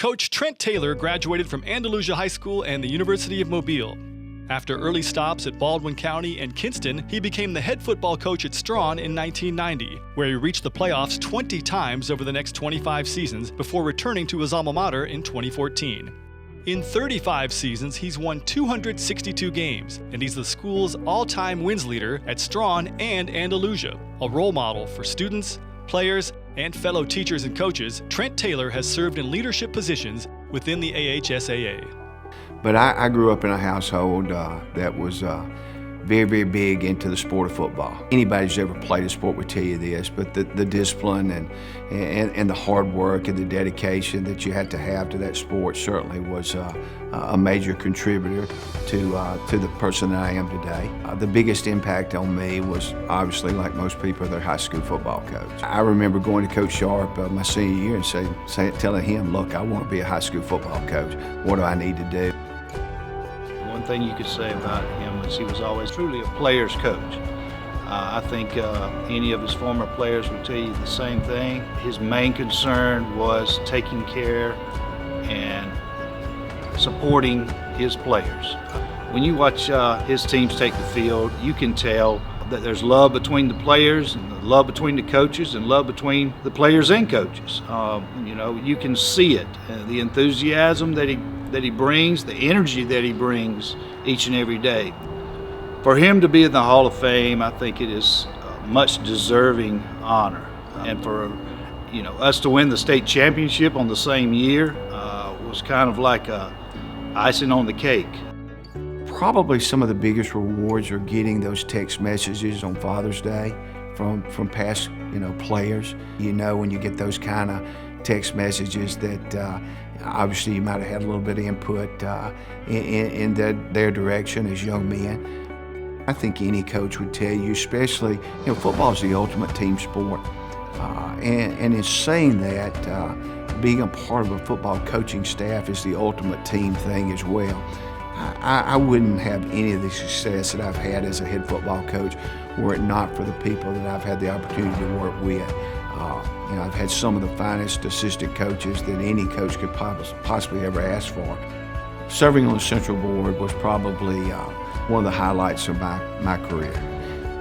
Coach Trent Taylor graduated from Andalusia High School and the University of Mobile. After early stops at Baldwin County and Kinston, he became the head football coach at Strawn in 1990, where he reached the playoffs 20 times over the next 25 seasons before returning to his alma mater in 2014. In 35 seasons, he's won 262 games, and he's the school's all-time wins leader at Strawn and Andalusia. A role model for students, players, and fellow teachers and coaches, Trent Taylor has served in leadership positions within the AHSAA. But I grew up in a household that was very, very big into the sport of football. Anybody who's ever played a sport would tell you this, but the discipline and the hard work and the dedication that you had to have to that sport certainly was a major contributor to the person that I am today. The biggest impact on me was obviously, like most people, their high school football coach. I remember going to Coach Sharp my senior year and telling him, look, I want to be a high school football coach. What do I need to do? One thing you could say about him is he was always truly a player's coach. I think any of his former players would tell you the same thing. His main concern was taking care and supporting his players. When you watch his teams take the field, you can tell that there's love between the players and love between the coaches and love between the players and coaches. You can see it, the enthusiasm that he brings, the energy that he brings each and every day. For him to be in the Hall of Fame, I think it is a much deserving honor. And for us to win the state championship on the same year was kind of like icing on the cake. Probably some of the biggest rewards are getting those text messages on Father's Day from past players. When you get those kind of text messages that obviously you might have had a little bit of input in their direction as young men. I think any coach would tell you, especially, football is the ultimate team sport. And in saying that, being a part of a football coaching staff is the ultimate team thing as well. I wouldn't have any of the success that I've had as a head football coach were it not for the people that I've had the opportunity to work with. I've had some of the finest assistant coaches that any coach could possibly ever ask for. Serving on the Central Board was probably one of the highlights of my career.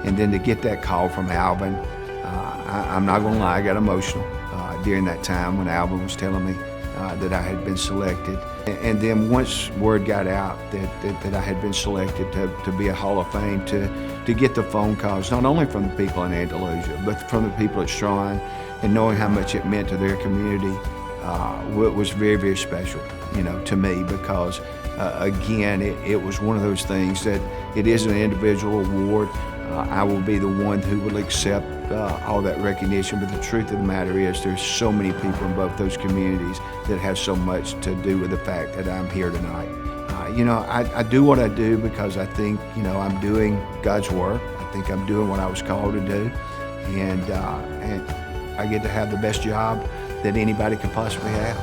And then to get that call from Alvin, I'm not going to lie, I got emotional during that time when Alvin was telling me that I had been selected. And then once word got out that I had been selected to be a Hall of Fame, to get the phone calls, not only from the people in Andalusia, but from the people at Strawn, and knowing how much it meant to their community, was very, very special, to me, because again, it was one of those things that it is an individual award. I will be the one who will accept all that recognition, but the truth of the matter is there's so many people in both those communities that have so much to do with the fact that I'm here tonight. I do what I do because I think, I'm doing God's work. I think I'm doing what I was called to do, and I get to have the best job that anybody could possibly have.